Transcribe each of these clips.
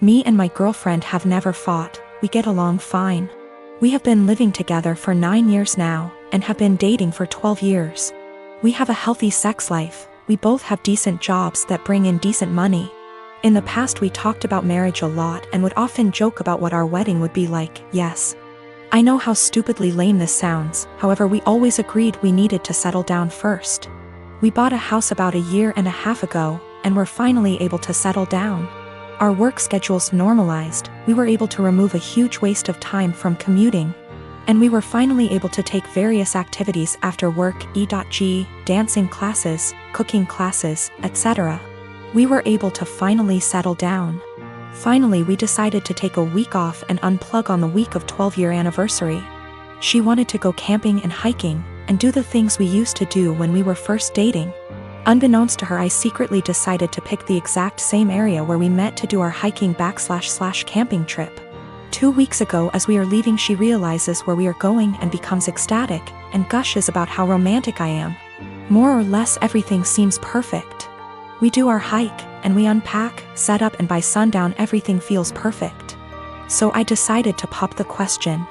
Me and my girlfriend have never fought, we get along fine. We have been living together for 9 years now, and have been dating for 12 years. We have a healthy sex life, we both have decent jobs that bring in decent money. In the past we talked about marriage a lot and would often joke about what our wedding would be like. Yes, I know how stupidly lame this sounds, however we always agreed we needed to settle down first. We bought a house about 1.5 years ago, and were finally able to settle down. Our work schedules normalized, we were able to remove a huge waste of time from commuting. And we were finally able to take various activities after work, e.g., dancing classes, cooking classes, etc. We were able to finally settle down. Finally we decided to take a week off and unplug on the week of 12-year anniversary. She wanted to go camping and hiking, and do the things we used to do when we were first dating. Unbeknownst to her, I secretly decided to pick the exact same area where we met to do our hiking / camping trip. 2 weeks ago as we are leaving she realizes where we are going and becomes ecstatic, and gushes about how romantic I am. More or less everything seems perfect. We do our hike, and we unpack, set up, and by sundown everything feels perfect. So I decided to pop the question.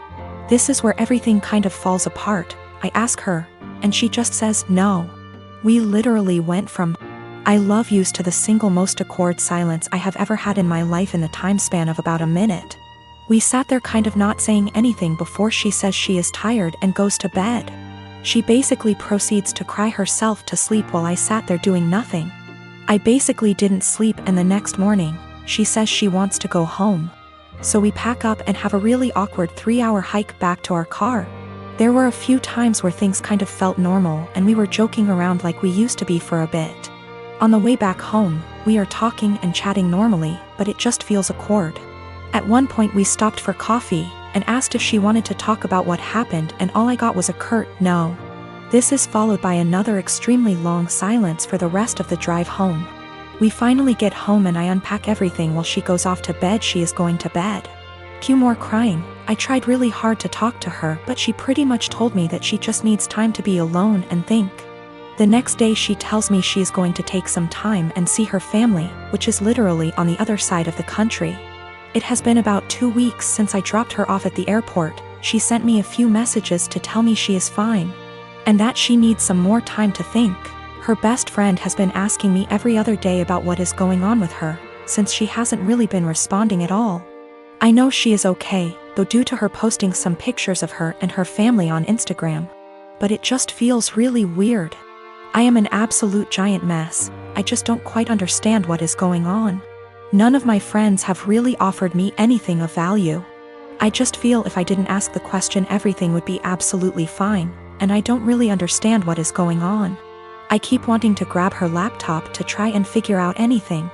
This is where everything kind of falls apart. I ask her, and she just says no. We literally went from I love yous to the single most awkward silence I have ever had in my life in the time span of about a minute. We sat there kind of not saying anything before she says she is tired and goes to bed. She basically proceeds to cry herself to sleep while I sat there doing nothing. I basically didn't sleep, and the next morning, she says she wants to go home. So we pack up and have a really awkward 3-hour hike back to our car. There were a few times where things kind of felt normal and we were joking around like we used to be for a bit. On the way back home, we are talking and chatting normally, but it just feels awkward. At one point we stopped for coffee, and asked if she wanted to talk about what happened, and all I got was a curt no. This is followed by another extremely long silence for the rest of the drive home. We finally get home and I unpack everything while she goes off to bed. She is going to bed. Cue more crying. I tried really hard to talk to her, but she pretty much told me that she just needs time to be alone and think. The next day she tells me she is going to take some time and see her family, which is literally on the other side of the country. It has been about 2 weeks since I dropped her off at the airport. She sent me a few messages to tell me she is fine, and that she needs some more time to think. Her best friend has been asking me every other day about what is going on with her, since she hasn't really been responding at all. I know she is okay, though, due to her posting some pictures of her and her family on Instagram. But it just feels really weird. I am an absolute giant mess. I just don't quite understand what is going on. None of my friends have really offered me anything of value. I just feel if I didn't ask the question everything would be absolutely fine, and I don't really understand what is going on. I keep wanting to grab her laptop to try and figure out anything.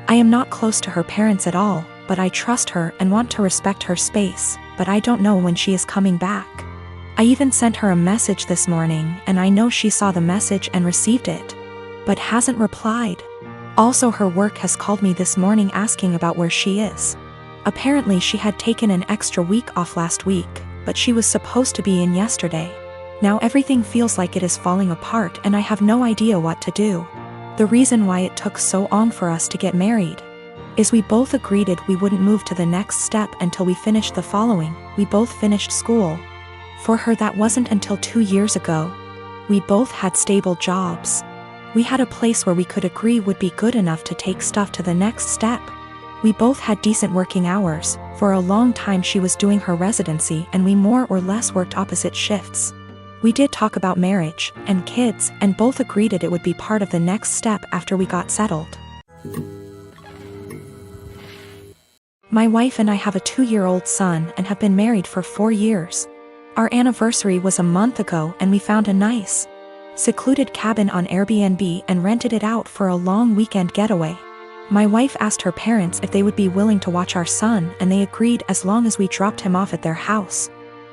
I am not close to her parents at all, but I trust her and want to respect her space, but I don't know when she is coming back. I even sent her a message this morning, and I know she saw the message and received it, but hasn't replied. Also, her work has called me this morning asking about where she is. Apparently she had taken an extra week off last week, but she was supposed to be in yesterday. Now everything feels like it is falling apart and I have no idea what to do. The reason why it took so long for us to get married is we both agreed we wouldn't move to the next step until we finished the following. We both finished school. For her that wasn't until 2 years ago. We both had stable jobs. We had a place where we could agree would be good enough to take stuff to the next step. We both had decent working hours. For a long time she was doing her residency and we more or less worked opposite shifts. We did talk about marriage and kids, and both agreed it would be part of the next step after we got settled. My wife and I have a 2-year-old son and have been married for 4 years. Our anniversary was a month ago and we found a nice, secluded cabin on Airbnb and rented it out for a long weekend getaway. My wife asked her parents if they would be willing to watch our son, and they agreed as long as we dropped him off at their house.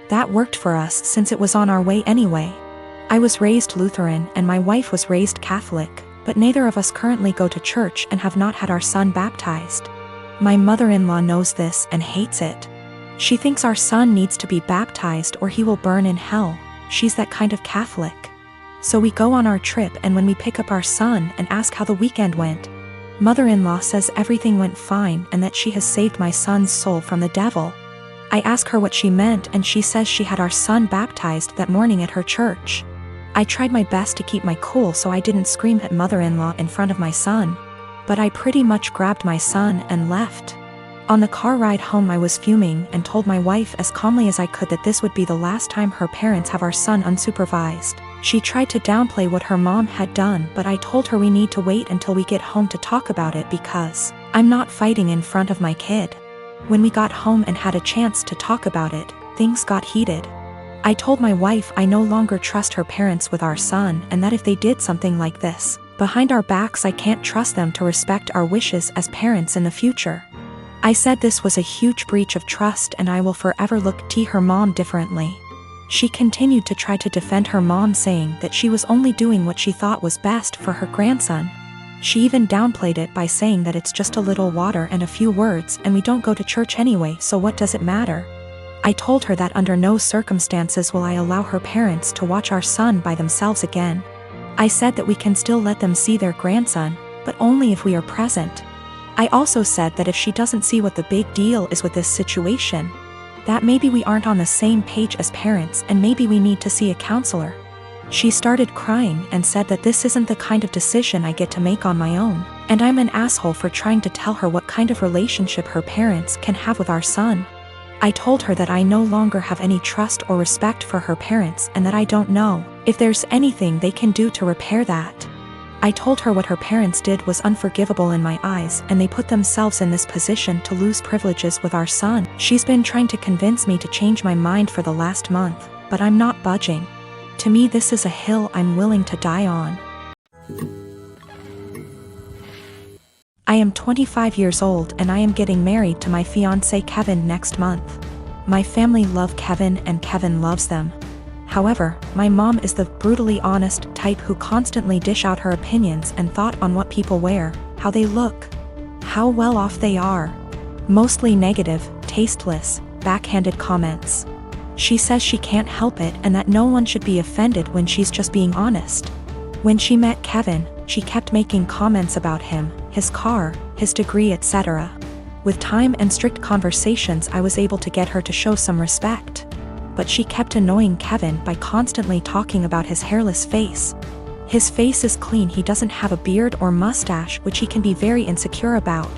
That worked for us since it was on our way anyway. I was raised Lutheran and my wife was raised Catholic, but neither of us currently go to church and have not had our son baptized. My mother-in-law knows this and hates it. She thinks our son needs to be baptized or he will burn in hell. She's that kind of Catholic. So we go on our trip, and when we pick up our son and ask how the weekend went, Mother-in-law says everything went fine and that she has saved my son's soul from the devil. I ask her what she meant and she says she had our son baptized that morning at her church. I tried my best to keep my cool so I didn't scream at mother-in-law in front of my son. But I pretty much grabbed my son and left. On the car ride home I was fuming and told my wife as calmly as I could that this would be the last time her parents have our son unsupervised. She tried to downplay what her mom had done, but I told her we need to wait until we get home to talk about it because I'm not fighting in front of my kid. When we got home and had a chance to talk about it, things got heated. I told my wife I no longer trust her parents with our son and that if they did something like this behind our backs, I can't trust them to respect our wishes as parents in the future. I said this was a huge breach of trust and I will forever look at her mom differently. She continued to try to defend her mom, saying that she was only doing what she thought was best for her grandson. She even downplayed it by saying that it's just a little water and a few words and we don't go to church anyway, so what does it matter? I told her that under no circumstances will I allow her parents to watch our son by themselves again. I said that we can still let them see their grandson, but only if we are present. I also said that if she doesn't see what the big deal is with this situation, that maybe we aren't on the same page as parents and maybe we need to see a counselor. She started crying and said that this isn't the kind of decision I get to make on my own, and I'm an asshole for trying to tell her what kind of relationship her parents can have with our son. I told her that I no longer have any trust or respect for her parents and that I don't know if there's anything they can do to repair that. I told her what her parents did was unforgivable in my eyes and they put themselves in this position to lose privileges with our son. She's been trying to convince me to change my mind for the last month, but I'm not budging. To me, this is a hill I'm willing to die on. I am 25 years old and I am getting married to my fiancé Kevin next month. My family love Kevin and Kevin loves them. However, my mom is the brutally honest type who constantly dish out her opinions and thought on what people wear, how they look, how well off they are. Mostly negative, tasteless, backhanded comments. She says she can't help it and that no one should be offended when she's just being honest. When she met Kevin, she kept making comments about him, his car, his degree, etc. With time and strict conversations, I was able to get her to show some respect. But she kept annoying Kevin by constantly talking about his hairless face. His face is clean, he doesn't have a beard or mustache, which he can be very insecure about.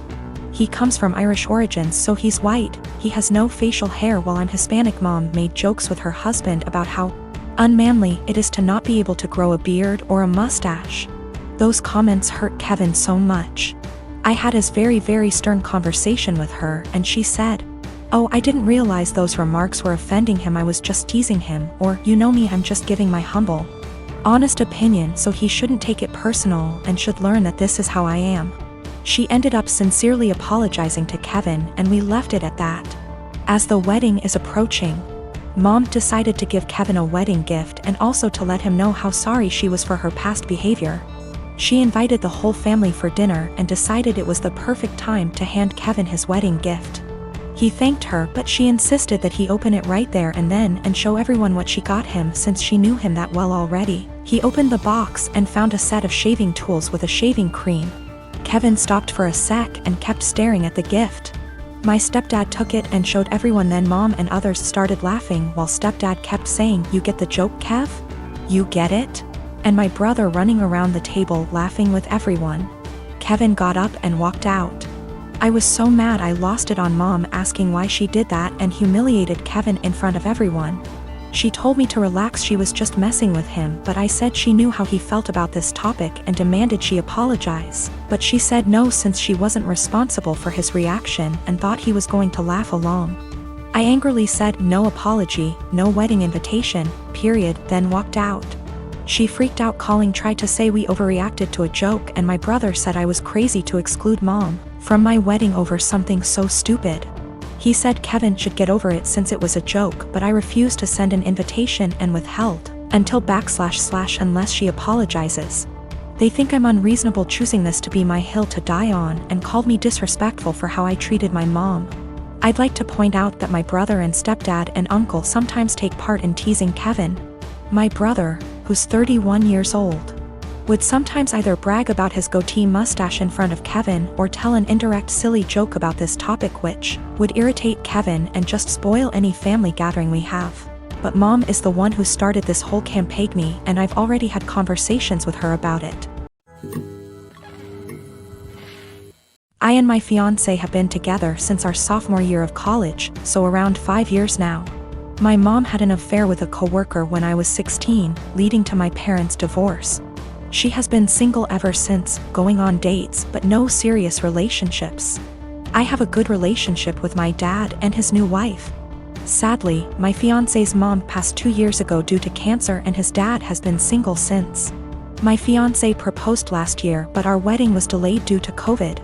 He comes from Irish origins, so he's white, he has no facial hair, while I'm Hispanic. Mom made jokes with her husband about how unmanly it is to not be able to grow a beard or a mustache. Those comments hurt Kevin so much. I had a very stern conversation with her and she said, "Oh, I didn't realize those remarks were offending him, I was just teasing him," or, "You know me, I'm just giving my humble, honest opinion, so he shouldn't take it personal and should learn that this is how I am." She ended up sincerely apologizing to Kevin and we left it at that. As the wedding is approaching, Mom decided to give Kevin a wedding gift and also to let him know how sorry she was for her past behavior. She invited the whole family for dinner and decided it was the perfect time to hand Kevin his wedding gift. He thanked her, but she insisted that he open it right there and then and show everyone what she got him since she knew him that well already. He opened the box and found a set of shaving tools with a shaving cream. Kevin stopped for a sec and kept staring at the gift. My stepdad took it and showed everyone, then Mom and others started laughing while stepdad kept saying, "You get the joke, Kev? You get it?" And my brother running around the table laughing with everyone. Kevin got up and walked out. I was so mad I lost it on Mom asking why she did that and humiliated Kevin in front of everyone. She told me to relax, she was just messing with him, but I said she knew how he felt about this topic and demanded she apologize. But she said no, since she wasn't responsible for his reaction and thought he was going to laugh along. I angrily said no apology, no wedding invitation, period, then walked out. She freaked out, tried to say we overreacted to a joke, and my brother said I was crazy to exclude Mom from my wedding over something so stupid. He said Kevin should get over it since it was a joke, but I refused to send an invitation and withheld until / unless she apologizes. They think I'm unreasonable choosing this to be my hill to die on and called me disrespectful for how I treated my mom. I'd like to point out that my brother and stepdad and uncle sometimes take part in teasing Kevin. My brother, who's 31 years old, Would sometimes either brag about his goatee mustache in front of Kevin or tell an indirect silly joke about this topic which would irritate Kevin and just spoil any family gathering we have. But Mom is the one who started this whole campaign, and I've already had conversations with her about it. I and my fiancé have been together since our sophomore year of college, so around 5 years now. My mom had an affair with a coworker when I was 16, leading to my parents' divorce. She has been single ever since, going on dates but no serious relationships. I have a good relationship with my dad and his new wife. Sadly, my fiancé's mom passed 2 years ago due to cancer and his dad has been single since. My fiancé proposed last year but our wedding was delayed due to COVID.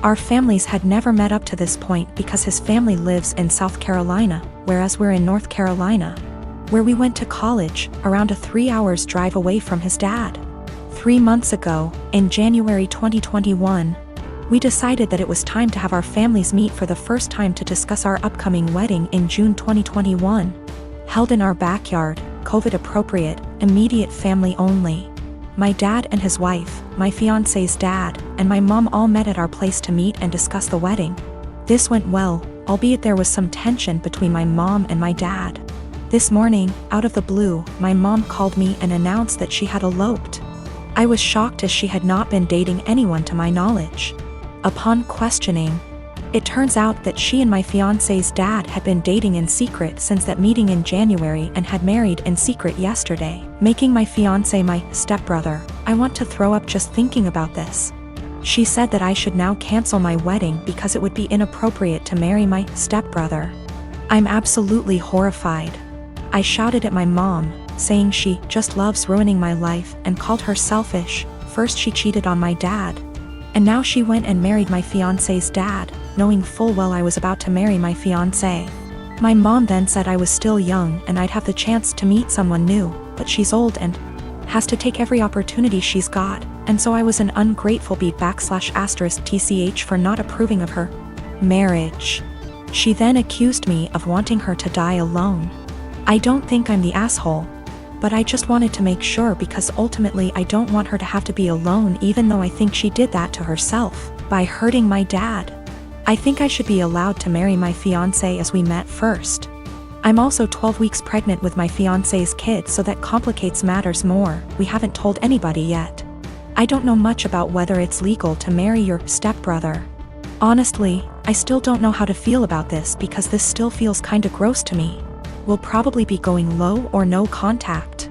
Our families had never met up to this point because his family lives in South Carolina, whereas we're in North Carolina, where we went to college, around a 3 hours drive away from his dad. 3 months ago, in January 2021, we decided that it was time to have our families meet for the first time to discuss our upcoming wedding in June 2021. Held in our backyard, COVID appropriate, immediate family only. My dad and his wife, my fiancé's dad, and my mom all met at our place to meet and discuss the wedding. This went well, albeit there was some tension between my mom and my dad. This morning, out of the blue, my mom called me and announced that she had eloped. I was shocked as she had not been dating anyone to my knowledge. Upon questioning, it turns out that she and my fiancé's dad had been dating in secret since that meeting in January and had married in secret yesterday, making my fiancé my stepbrother. I want to throw up just thinking about this. She said that I should now cancel my wedding because it would be inappropriate to marry my stepbrother. I'm absolutely horrified. I shouted at my mom, saying she just loves ruining my life and called her selfish. First she cheated on my dad, and now she went and married my fiancé's dad, knowing full well I was about to marry my fiancé. My mom then said I was still young and I'd have the chance to meet someone new, but she's old and has to take every opportunity she's got, and so I was an ungrateful **TCH for not approving of her marriage. She then accused me of wanting her to die alone. I don't think I'm the asshole, but I just wanted to make sure because ultimately I don't want her to have to be alone, even though I think she did that to herself by hurting my dad. I think I should be allowed to marry my fiancé as we met first. I'm also 12 weeks pregnant with my fiancé's kid, so that complicates matters more. We haven't told anybody yet. I don't know much about whether it's legal to marry your stepbrother. Honestly, I still don't know how to feel about this because this still feels kinda gross to me. We'll probably be going low or no contact.